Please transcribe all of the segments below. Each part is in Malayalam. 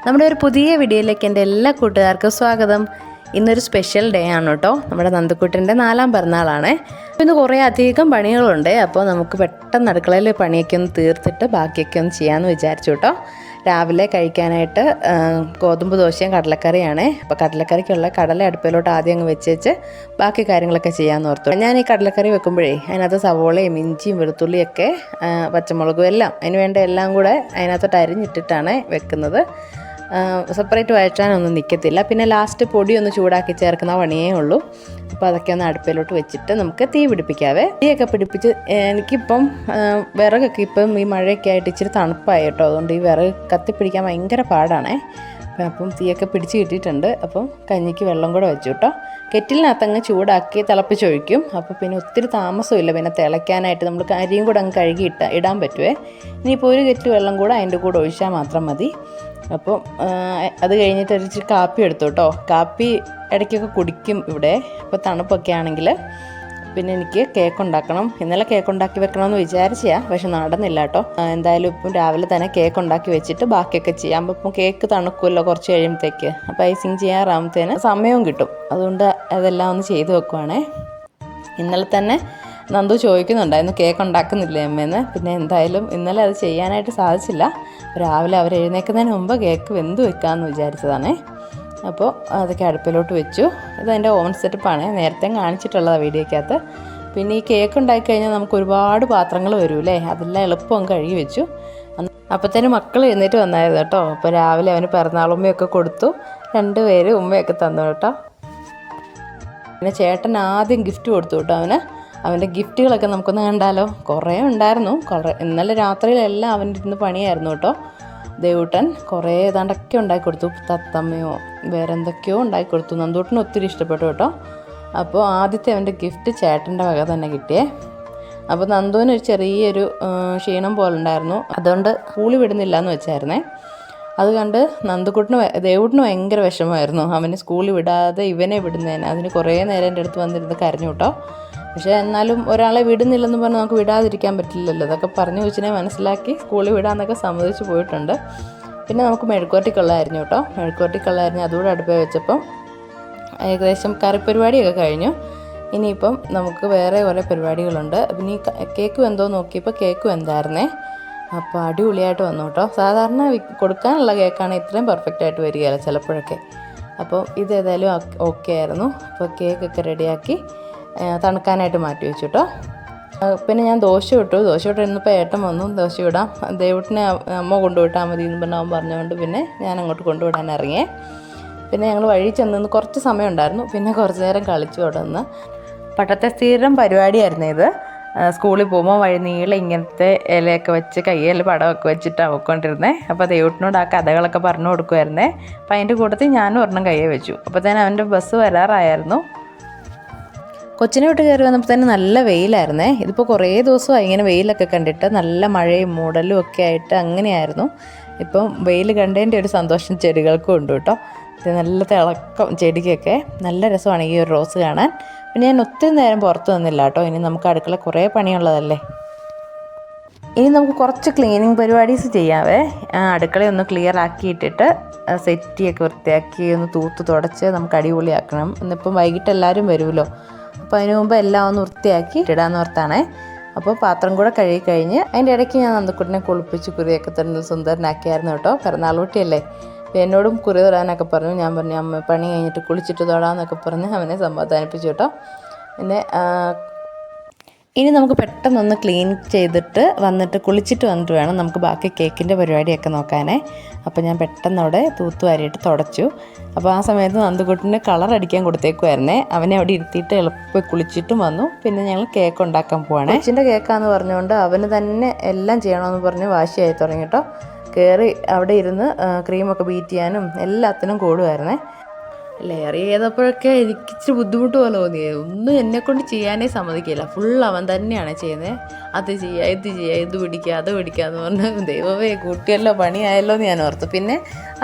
നമ്മുടെ ഒരു പുതിയ വീഡിയോയിലേക്ക് എൻ്റെ എല്ലാ കൂട്ടുകാർക്കും സ്വാഗതം. ഇന്നൊരു സ്പെഷ്യൽ ഡേ ആണ് കേട്ടോ. നമ്മുടെ നന്ദുക്കുട്ടൻ്റെ 4ാം പിറന്നാളാണ്. ഇന്ന് കുറേ അധികം പണികളുണ്ട്. അപ്പോൾ നമുക്ക് പെട്ടെന്ന് അടുക്കളയിൽ പണിയൊക്കെ ഒന്ന് തീർത്തിട്ട് ബാക്കിയൊക്കെ ഒന്ന് ചെയ്യാമെന്ന് വിചാരിച്ചു കേട്ടോ. രാവിലെ കഴിക്കാനായിട്ട് ഗോതമ്പ് ദോശയും കടലക്കറിയാണ്. അപ്പോൾ കടലക്കറിക്കുള്ള കടല അടുപ്പിലോട്ട് ആദ്യം അങ്ങ് വെച്ച് ബാക്കി കാര്യങ്ങളൊക്കെ ചെയ്യാമെന്ന് ഓർത്തു. ഞാൻ ഈ കടലക്കറി വെക്കുമ്പോഴേ അതിനകത്ത് സവോളയും ഇഞ്ചിയും വെളുത്തുള്ളിയൊക്കെ പച്ചമുളകും എല്ലാം അതിന് വേണ്ട എല്ലാം കൂടെ അതിനകത്തോട്ട് അരിഞ്ഞിട്ടിട്ടാണ് വെക്കുന്നത്. സെപ്പറേറ്റ് വഴറ്റാനൊന്നും നിൽക്കത്തില്ല. പിന്നെ ലാസ്റ്റ് പൊടി ഒന്ന് ചൂടാക്കി ചേർക്കുന്ന പണിയേ ഉള്ളൂ. അപ്പോൾ അതൊക്കെ ഒന്ന് അടുപ്പിലോട്ട് വെച്ചിട്ട് നമുക്ക് തീ പിടിപ്പിക്കാവേ. തീയൊക്കെ പിടിപ്പിച്ച് എനിക്കിപ്പം വിറകൊക്കെ ഇപ്പം ഈ മഴയൊക്കെ ആയിട്ട് ഇച്ചിരി തണുപ്പായി കേട്ടോ. അതുകൊണ്ട് ഈ വിറക് കത്തിപ്പിടിക്കാൻ ഭയങ്കര പാടാണേ. അപ്പം തീയൊക്കെ പിടിച്ച് കിട്ടിയിട്ടുണ്ട്. അപ്പം കഞ്ഞിക്ക് വെള്ളം കൂടെ വെച്ചു കേട്ടോ. കെറ്റിലിനകത്തങ്ങ് ചൂടാക്കി തിളപ്പിച്ചൊഴിക്കും. അപ്പോൾ പിന്നെ ഒത്തിരി താമസമില്ല പിന്നെ തിളയ്ക്കാനായിട്ട്. നമ്മൾ അരിയും കൂടെ അങ്ങ് കഴുകി ഇടാൻ പറ്റുമേ. ഇനിയിപ്പോൾ ഒരു കെറ്റ് വെള്ളം കൂടെ അതിൻ്റെ കൂടെ ഒഴിച്ചാൽ മാത്രം മതി. അപ്പം അത് കഴിഞ്ഞിട്ട് ഒരിച്ചിരി കാപ്പി എടുത്തു കേട്ടോ. കാപ്പി ഇടയ്ക്കൊക്കെ കുടിക്കും ഇവിടെ. ഇപ്പോൾ തണുപ്പൊക്കെ ആണെങ്കിൽ. പിന്നെ എനിക്ക് കേക്ക് ഉണ്ടാക്കണം. ഇന്നലെ കേക്ക് ഉണ്ടാക്കി വെക്കണമെന്ന് വിചാരിച്ചാ, പക്ഷെ നടന്നില്ല കേട്ടോ. എന്തായാലും ഇപ്പം രാവിലെ തന്നെ കേക്ക് ഉണ്ടാക്കി വെച്ചിട്ട് ബാക്കിയൊക്കെ ചെയ്യാം. അപ്പോൾ ഇപ്പം കേക്ക് തണുക്കുമല്ലോ കുറച്ച് കഴിയുമ്പോഴത്തേക്ക്. അപ്പോൾ ഐസിങ് ചെയ്യാറാകുമ്പോഴത്തേന് സമയവും കിട്ടും. അതുകൊണ്ട് അതെല്ലാം ഒന്ന് ചെയ്ത് വെക്കുവാണേ. ഇന്നലെ തന്നെ നന്ദു ചോദിക്കുന്നുണ്ടായിരുന്നു കേക്ക് ഉണ്ടാക്കുന്നില്ലേ അമ്മയെന്ന്. പിന്നെ എന്തായാലും ഇന്നലെ അത് ചെയ്യാനായിട്ട് സാധിച്ചില്ല. രാവിലെ അവർ എഴുന്നേൽക്കുന്നതിന് മുമ്പ് കേക്ക് വെന്ത് വെക്കാമെന്ന് വിചാരിച്ചതാണേ. അപ്പോൾ അതൊക്കെ അടുപ്പിലോട്ട് വെച്ചു. ഇതെൻ്റെ ഓവൻ സെറ്റപ്പാണ്, നേരത്തെ കാണിച്ചിട്ടുള്ളതാണ് വീഡിയോക്കകത്ത്. പിന്നെ ഈ കേക്ക് ഉണ്ടാക്കിക്കഴിഞ്ഞാൽ നമുക്ക് ഒരുപാട് പാത്രങ്ങൾ വരൂല്ലേ, അതെല്ലാം എളുപ്പം കഴുകി വെച്ചു. അപ്പോഴത്തേനും മക്കൾ എഴുന്നേറ്റ് വന്നായിരുന്നു കേട്ടോ. അപ്പോൾ രാവിലെ അവന് പിറന്നാളുമ്മയൊക്കെ കൊടുത്തു. 2 പേര് ഉമ്മയൊക്കെ തന്നു കേട്ടോ. പിന്നെ ചേട്ടൻ ആദ്യം ഗിഫ്റ്റ് കൊടുത്തു കേട്ടോ. അവൻ്റെ ഗിഫ്റ്റുകളൊക്കെ നമുക്കൊന്ന് കണ്ടാലോ. കുറേ ഉണ്ടായിരുന്നു. ഇന്നലെ രാത്രിയിലെല്ലാം അവൻ്റെ ഇരുന്ന് പണിയായിരുന്നു കേട്ടോ. ദേവൂട്ടൻ കുറേ ഏതാണ്ടൊക്കെ ഉണ്ടാക്കി കൊടുത്തു. തത്തമ്മയോ വേറെ എന്തൊക്കെയോ ഉണ്ടാക്കി കൊടുത്തു. നന്ദൂട്ടന് ഒത്തിരി ഇഷ്ടപ്പെട്ടു കേട്ടോ. അപ്പോൾ ആദ്യത്തെ അവൻ്റെ ഗിഫ്റ്റ് ചേട്ടൻ്റെ വക തന്നെ കിട്ടിയേ. അപ്പോൾ നന്ദുവിന് ഒരു ചെറിയൊരു ക്ഷീണം പോലെ ഉണ്ടായിരുന്നു. അതുകൊണ്ട് സ്കൂളിൽ വിടുന്നില്ല എന്ന് വെച്ചായിരുന്നേ. അത് കണ്ട് ദേവൂട്ടിന് ഭയങ്കര വിഷമമായിരുന്നു. അവന് സ്കൂളിൽ വിടാതെ ഇവനെ വിടുന്നതിന്. അതിന് കുറേ നേരം എൻ്റെ അടുത്ത് വന്നിരുന്ന് കരഞ്ഞു കേട്ടോ. പക്ഷേ എന്നാലും ഒരാളെ വിടുന്നില്ലെന്ന് പറഞ്ഞാൽ നമുക്ക് വിടാതിരിക്കാൻ പറ്റില്ലല്ലോ. അതൊക്കെ പറഞ്ഞു വെച്ചിനെ മനസ്സിലാക്കി സ്കൂളിൽ വിടാമെന്നൊക്കെ സമ്മതിച്ച് പോയിട്ടുണ്ട്. പിന്നെ നമുക്ക് മെഴുക്കുവരട്ടിക്കുള്ളതായിരുന്നു കേട്ടോ. മെഴുക്കുവരട്ടിക്കുള്ളതായിരുന്നു അതുകൂടെ അടുപ്പേ വെച്ചപ്പം ഏകദേശം കറിപ്പരിപാടിയൊക്കെ കഴിഞ്ഞു. ഇനിയിപ്പം നമുക്ക് വേറെ കുറേ പരിപാടികളുണ്ട്. പിന്നെ ഈ കേക്ക് വെന്തോ നോക്കിയപ്പോൾ കേക്ക് വെന്തായിരുന്നേ. അപ്പോൾ അടിപൊളിയായിട്ട് വന്നു കേട്ടോ. സാധാരണ കൊടുക്കാനുള്ള കേക്കാണ് ഇത്രയും പെർഫെക്റ്റ് ആയിട്ട് വരികയില്ല ചിലപ്പോഴൊക്കെ. അപ്പോൾ ഇതേതായാലും ഓക്കെ ആയിരുന്നു. അപ്പോൾ കേക്കൊക്കെ റെഡിയാക്കി തണുക്കാനായിട്ട് മാറ്റി വെച്ചു കേട്ടോ. പിന്നെ ഞാൻ ദോശ ഇട്ടു. ദോശ ഇട്ട് ഇന്നിപ്പോൾ ഏട്ടൻ വന്നു ദോശ ഇടാം. ദേവൂട്ടിനെ അമ്മ കൊണ്ടുവിട്ടാൽ മതി എന്ന് പറഞ്ഞാൽ അവൻ പറഞ്ഞുകൊണ്ട് പിന്നെ ഞാൻ അങ്ങോട്ട് കൊണ്ടുവിടാൻ ഇറങ്ങിയേ. പിന്നെ ഞങ്ങൾ വഴി ചെന്ന് കുറച്ച് സമയം ഉണ്ടായിരുന്നു. പിന്നെ കുറച്ച് നേരം കളിച്ചു അവിടെ നിന്ന്. പട്ടത്തെ സ്ഥിരം പരിപാടിയായിരുന്നു ഇത്. സ്കൂളിൽ പോകുമ്പോൾ വഴി നീളെ ഇങ്ങനത്തെ ഇലയൊക്കെ വെച്ച് കയ്യിൽ പടമൊക്കെ വെച്ചിട്ടാണ് പോയിക്കൊണ്ടിരുന്നത്. അപ്പോൾ ദേവൂട്ടിനോട് ആ കഥകളൊക്കെ പറഞ്ഞു കൊടുക്കുമായിരുന്നേ. അപ്പോൾ അതിൻ്റെ കൂട്ടത്തിൽ ഞാനും ഒരെണ്ണം കയ്യെ വെച്ചു. അപ്പോൾ തന്നെ അവൻ്റെ ബസ് വരാറായിരുന്നു. കൊച്ചിനെ വിട്ട് കയറി വന്നപ്പോൾ തന്നെ നല്ല വെയിലായിരുന്നേ. ഇതിപ്പോൾ കുറേ ദിവസമായി ഇങ്ങനെ വെയിലൊക്കെ കണ്ടിട്ട് നല്ല മഴയും മൂടലും ഒക്കെ ആയിട്ട് അങ്ങനെയായിരുന്നു. ഇപ്പം വെയിൽ കണ്ടതിൻ്റെ ഒരു സന്തോഷം ചെടികൾക്കും ഉണ്ട് കേട്ടോ. ഇത് നല്ല തിളക്കം ചെടിക്കൊക്കെ. നല്ല രസമാണ് ഈ ഒരു റോസ് കാണാൻ. പിന്നെ ഞാൻ ഒത്തിരി നേരം പുറത്ത് നിന്നില്ല കേട്ടോ. ഇനി നമുക്ക് അടുക്കള കുറേ പണിയുള്ളതല്ലേ. ഇനി നമുക്ക് കുറച്ച് ക്ലീനിങ് പരിപാടീസ് ചെയ്യാവേ. അടുക്കളയൊന്ന് ക്ലിയർ ആക്കിയിട്ടിട്ട് സെറ്റിയൊക്കെ വൃത്തിയാക്കി ഒന്ന് തൂത്ത് തുടച്ച് നമുക്ക് അടിപൊളിയാക്കണം. ഇന്നിപ്പം വൈകിട്ട് എല്ലാവരും വരുമല്ലോ. അപ്പോൾ അതിന് മുമ്പ് എല്ലാം ഒന്ന് വൃത്തിയാക്കി ഇടാമെന്ന് ഓർത്താണേ. അപ്പോൾ പാത്രം കൂടെ കഴുകി കഴിഞ്ഞ് അതിൻ്റെ ഇടയ്ക്ക് ഞാൻ നന്ദുക്കുട്ടിനെ കുളിപ്പിച്ച് കുറിയൊക്കെ തന്നെ സുന്ദരനാക്കിയായിരുന്നു കേട്ടോ. പിറന്നാൾ കുട്ടിയല്ലേ. അപ്പോൾ എന്നോടും കുറി തൊടാനൊക്കെ പറഞ്ഞു. ഞാൻ പറഞ്ഞു അമ്മ പണി കഴിഞ്ഞിട്ട് കുളിച്ചിട്ട് തൊടാമെന്നൊക്കെ പറഞ്ഞ് അവനെ സമാധാനിപ്പിച്ചു കേട്ടോ. പിന്നെ ഇനി നമുക്ക് പെട്ടെന്നൊന്ന് ക്ലീൻ ചെയ്തിട്ട് വന്നിട്ട് കുളിച്ചിട്ട് വന്നിട്ട് വേണം നമുക്ക് ബാക്കി കേക്കിൻ്റെ പരിപാടിയൊക്കെ നോക്കാനേ. അപ്പോൾ ഞാൻ പെട്ടെന്ന് അവിടെ തൂത്തുവാരിയിട്ട് തുടച്ചു. അപ്പോൾ ആ സമയത്ത് നന്ദുകുട്ടിന് കളർ അടിക്കാൻ കൊടുത്തേക്കുമായിരുന്നേ. അവനെ അവിടെ ഇരുത്തിയിട്ട് എളുപ്പം കുളിച്ചിട്ടും വന്നു. പിന്നെ ഞങ്ങൾ കേക്ക് ഉണ്ടാക്കാൻ പോവാണ്. കൊച്ചിൻ്റെ കേക്കാന്ന് പറഞ്ഞുകൊണ്ട് അവന് തന്നെ എല്ലാം ചെയ്യണമെന്ന് പറഞ്ഞ് വാശിയായി തുടങ്ങി കേട്ടോ. കയറി അവിടെ ഇരുന്ന് ക്രീമൊക്കെ ബീറ്റ് ചെയ്യാനും എല്ലാത്തിനും കൂടുമായിരുന്നേ. ലെയർ ചെയ്തപ്പോഴൊക്കെ എനിക്ക് ഇച്ചിരി ബുദ്ധിമുട്ട് പോലെ തോന്നിയത്. ഒന്നും എന്നെക്കൊണ്ട് ചെയ്യാനേ സമ്മതിക്കില്ല. ഫുൾ അവൻ തന്നെയാണ് ചെയ്യുന്നത്. അത് ചെയ്യുക ഇത് ചെയ്യുക ഇത് പിടിക്കുക അത് പിടിക്കുക എന്ന് പറഞ്ഞ് ദൈവമേ കൂട്ടിയല്ലോ പണിയായല്ലോ എന്ന് ഞാൻ ഓർത്തു. പിന്നെ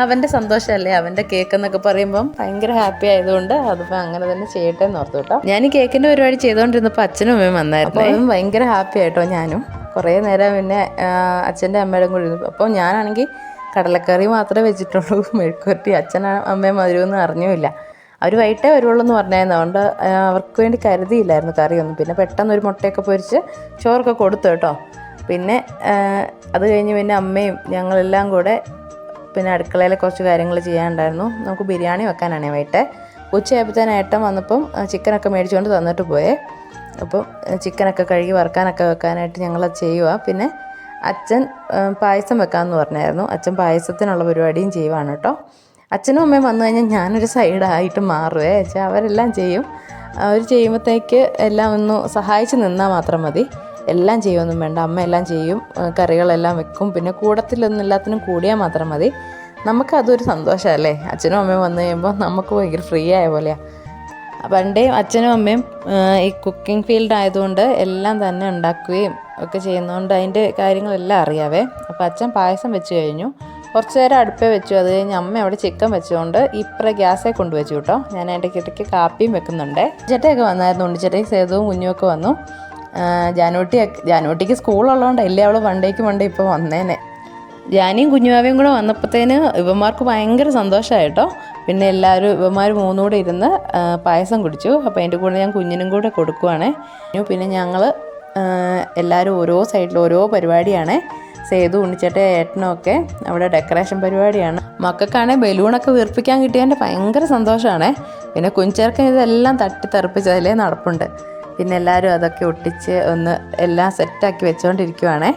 അവൻ്റെ സന്തോഷമല്ലേ അവൻ്റെ കേക്ക് എന്നൊക്കെ പറയുമ്പം ഭയങ്കര ഹാപ്പി ആയതുകൊണ്ട് അതിപ്പോൾ അങ്ങനെ തന്നെ ചെയ്യട്ടെ എന്ന് ഓർത്തു കേട്ടോ. ഞാൻ ഈ കേക്കിൻ്റെ പരിപാടി ചെയ്തുകൊണ്ടിരുന്നപ്പോൾ അച്ഛനും അമ്മയും വന്നായിരുന്നു. അവൻ ഭയങ്കര ഹാപ്പി ആയിട്ടോ. ഞാനും കുറേ നേരം പിന്നെ അച്ഛൻ്റെ അമ്മയുടെ കൂടെ ഇരുന്നു. അപ്പോൾ ഞാനാണെങ്കിൽ കടലക്കറി മാത്രമേ വെച്ചിട്ടുള്ളൂ. മെഴുക്കുവരട്ടി അച്ഛനും അമ്മയും വരുമെന്ന് അറിഞ്ഞുമില്ല. അവർ വൈകിട്ടേ വരുവുള്ളൂ എന്ന് പറഞ്ഞായിരുന്നു. അതുകൊണ്ട് അവർക്ക് വേണ്ടി കരുതിയില്ലായിരുന്നു കറിയൊന്നും. പിന്നെ പെട്ടെന്ന് ഒരു മുട്ടയൊക്കെ പൊരിച്ച് ചോറൊക്കെ കൊടുത്തു കേട്ടോ. പിന്നെ അത് കഴിഞ്ഞ് പിന്നെ അമ്മയും ഞങ്ങളെല്ലാം കൂടെ പിന്നെ അടുക്കളയിലെ കുറച്ച് കാര്യങ്ങൾ ചെയ്യാനുണ്ടായിരുന്നു. നമുക്ക് ബിരിയാണി വെക്കാനാണേ വൈകിട്ട്. ഉച്ചയായപ്പോഴത്തേന് ഏട്ടൻ വന്നപ്പം ചിക്കനൊക്കെ മേടിച്ചുകൊണ്ട് തന്നിട്ട് പോയേ. അപ്പം ചിക്കനൊക്കെ കഴുകി വറുക്കാനൊക്കെ വെക്കാനായിട്ട് ഞങ്ങളത് ചെയ്യുക. പിന്നെ അച്ഛൻ പായസം വെക്കാമെന്ന് പറഞ്ഞായിരുന്നു. അച്ഛൻ പായസത്തിനുള്ള പരിപാടിയും ചെയ്യുവാണ് കേട്ടോ. അച്ഛനും അമ്മയും വന്നു കഴിഞ്ഞാൽ ഞാനൊരു സൈഡായിട്ട് മാറുവേ. വെച്ചാൽ അവരെല്ലാം ചെയ്യും. അവർ ചെയ്യുമ്പോഴത്തേക്ക് എല്ലാം ഒന്ന് സഹായിച്ച് നിന്നാൽ മാത്രം മതി. എല്ലാം ചെയ്യുമൊന്നും വേണ്ട, അമ്മ എല്ലാം ചെയ്യും, കറികളെല്ലാം വെക്കും. പിന്നെ കൂടത്തിലൊന്നും എല്ലാത്തിനും കൂടിയാൽ മാത്രം മതി. നമുക്കതൊരു സന്തോഷമല്ലേ. അച്ഛനും അമ്മയും വന്നു കഴിയുമ്പോൾ നമുക്ക് ഭയങ്കര ഫ്രീ ആയ പോലെയാണ്. പണ്ടേ അച്ഛനും അമ്മയും ഈ കുക്കിംഗ് ഫീൽഡ് ആയതുകൊണ്ട് എല്ലാം തന്നെ ഉണ്ടാക്കുകയും ഒക്കെ ചെയ്യുന്നതുകൊണ്ട് അതിൻ്റെ കാര്യങ്ങളെല്ലാം അറിയാവേ. അപ്പോൾ അച്ഛൻ പായസം വെച്ച് കഴിഞ്ഞു. കുറച്ച് നേരം അടുപ്പേ വെച്ചു. അത് കഴിഞ്ഞ് അമ്മ അവിടെ ചിക്കൻ വെച്ചുകൊണ്ട് ഇപ്പറേ ഗ്യാസേ കൊണ്ടുവച്ചു കേട്ടോ. ഞാൻ അതിൻ്റെ ഇടയ്ക്ക് കാപ്പിയും വെക്കുന്നുണ്ട്. ചേട്ടയൊക്കെ വന്നായിരുന്നു. ഉണ്ണിച്ചേട്ടയും സേതുവും കുഞ്ഞുമൊക്കെ വന്നു. ജാനുവട്ടിക്ക് സ്കൂളുള്ളതുകൊണ്ട് അല്ലേ അവൾ വണ്ടേക്ക് ഇപ്പോൾ വന്നേനെ. ജാനിയും കുഞ്ഞുവാവയും കൂടെ വന്നപ്പോഴത്തേന് ഇവന്മാർക്ക് ഭയങ്കര സന്തോഷമായിട്ടോ. പിന്നെ എല്ലാവരും ഇവന്മാർ മൂന്നുകൂടെ ഇരുന്ന് പായസം കുടിച്ചു. അപ്പോൾ അതിൻ്റെ കൂടെ ഞാൻ കുഞ്ഞിനും കൂടെ കൊടുക്കുവാണ്. പിന്നെ ഞങ്ങൾ എല്ലാവരും ഓരോ സൈഡിൽ ഓരോ പരിപാടിയാണ്. സേതു ഉണ്ണിച്ചേട്ട ഏട്ടനും ഒക്കെ അവിടെ ഡെക്കറേഷൻ പരിപാടിയാണ്. മക്കൾക്കാണെങ്കിൽ ബലൂണൊക്കെ വീർപ്പിക്കാൻ കിട്ടിയതിൻ്റെ ഭയങ്കര സന്തോഷമാണ്. പിന്നെ കുഞ്ചേർക്കൻ ഇതെല്ലാം തട്ടിത്തെറിപ്പിച്ചതിലേ നടപ്പുണ്ട്. പിന്നെ എല്ലാവരും അതൊക്കെ ഒട്ടിച്ച് ഒന്ന് എല്ലാം സെറ്റാക്കി വെച്ചുകൊണ്ടിരിക്കുവാണേ.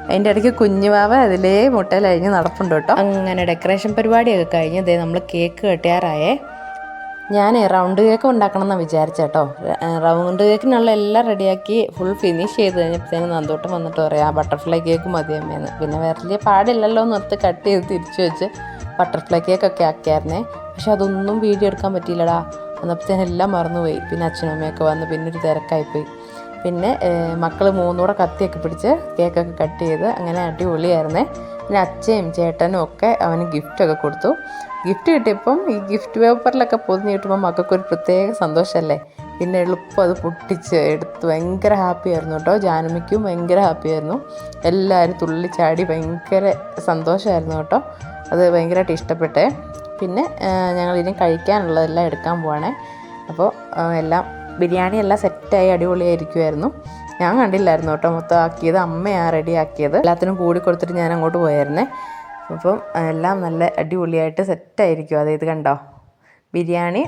അതിൻ്റെ ഇടയ്ക്ക് കുഞ്ഞുവാവ അതിലേ മുട്ടയിലഴിഞ്ഞ് നടപ്പുണ്ട് കേട്ടോ. അങ്ങനെ ഡെക്കറേഷൻ പരിപാടിയൊക്കെ കഴിഞ്ഞ് ദേ നമ്മൾ കേക്ക് കെട്ടിയാറായേ. ഞാൻ റൗണ്ട് കേക്ക് ഉണ്ടാക്കണം എന്നാണ് വിചാരിച്ചേട്ടോ. റൗണ്ട് കേക്കിനുള്ള എല്ലാം റെഡിയാക്കി ഫുൾ ഫിനിഷ് ചെയ്ത് കഴിഞ്ഞപ്പോഴത്തേനും നന്തോട്ടം വന്നിട്ട് പറയാം ബട്ടർഫ്ലൈ കേക്ക് മതി അമ്മേന്ന്. പിന്നെ വലിയ പാടില്ലല്ലോ നിർത്ത് കട്ട് ചെയ്ത് തിരിച്ചു വെച്ച് ബട്ടർഫ്ലൈ കേക്കൊക്കെ ആക്കിയായിരുന്നേ. പക്ഷെ അതൊന്നും വീഡിയോ എടുക്കാൻ പറ്റിയില്ലടാ. അന്നപ്പോഴത്തേനും എല്ലാം മറന്നുപോയി. പിന്നെ അച്ഛനും അമ്മയൊക്കെ വന്ന് പിന്നെ ഒരു തിരക്കായിപ്പോയി. പിന്നെ മക്കൾ മൂന്നുകൂടെ കത്തിയൊക്കെ പിടിച്ച് കേക്കൊക്കെ കട്ട് ചെയ്ത് അങ്ങനെ അടിപൊളിയായിരുന്നേ. പിന്നെ അച്ഛയും ചേട്ടനും ഒക്കെ അവന് ഗിഫ്റ്റൊക്കെ കൊടുത്തു. ഗിഫ്റ്റ് കിട്ടിയപ്പം ഈ ഗിഫ്റ്റ് പേപ്പറിലൊക്കെ പൊതിഞ്ഞ് കിട്ടുമ്പോൾ മക്കൾക്കൊരു പ്രത്യേക സന്തോഷമല്ലേ. പിന്നെ എളുപ്പം അത് പൊട്ടിച്ച് എടുത്ത് ഭയങ്കര ഹാപ്പിയായിരുന്നു കേട്ടോ. ജാനമിക്കും ഭയങ്കര ഹാപ്പിയായിരുന്നു. എല്ലാവരും തുള്ളിച്ചാടി ഭയങ്കര സന്തോഷമായിരുന്നു കേട്ടോ. അത് ഭയങ്കരമായിട്ട് ഇഷ്ടപ്പെട്ടേ. പിന്നെ ഞങ്ങളിനി കഴിക്കാനുള്ളതെല്ലാം എടുക്കാൻ പോവാണേ. അപ്പോൾ എല്ലാം ബിരിയാണി എല്ലാം സെറ്റായി അടിപൊളിയായിരിക്കുമായിരുന്നു. ഞാൻ കണ്ടില്ലായിരുന്നു കേട്ടോ. മൊത്തം ആക്കിയത് അമ്മയാണ് റെഡി ആക്കിയത്. എല്ലാത്തിനും കൂടി കൊടുത്തിട്ട് ഞാൻ അങ്ങോട്ട് പോയായിരുന്നേ. അപ്പം എല്ലാം നല്ല അടിപൊളിയായിട്ട് സെറ്റായിരിക്കും. ഇത് കണ്ടോ, ബിരിയാണി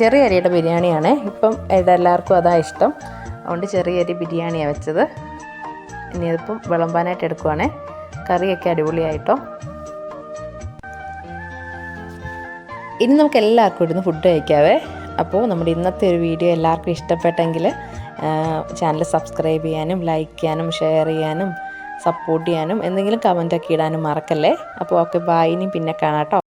ചെറിയ അരിയുടെ ബിരിയാണിയാണ്. ഇപ്പം എല്ലാവർക്കും അതാ ഇഷ്ടം. അതുകൊണ്ട് ചെറിയ അരി ബിരിയാണിയാണ് വെച്ചത്. ഇനി അതിപ്പം വിളമ്പാനായിട്ട് എടുക്കുവാണേ. കറിയൊക്കെ അടിപൊളിയായിട്ടോ. ഇനി നമുക്ക് എല്ലാവർക്കും ഇരുന്ന് ഫുഡ് കഴിക്കാവേ. അപ്പോൾ നമ്മുടെ ഇന്നത്തെ ഒരു വീഡിയോ എല്ലാവർക്കും ഇഷ്ടപ്പെട്ടെങ്കിൽ ചാനൽ സബ്സ്ക്രൈബ് ചെയ്യാനും ലൈക്ക് ചെയ്യാനും ഷെയർ ചെയ്യാനും സപ്പോർട്ട് ചെയ്യാനും എന്തെങ്കിലും കമൻറ്റൊക്കെ ഇടാനും മറക്കല്ലേ. അപ്പോൾ ഓക്കെ, ബൈ. ഇനി പിന്നെ കാണാം കേട്ടോ.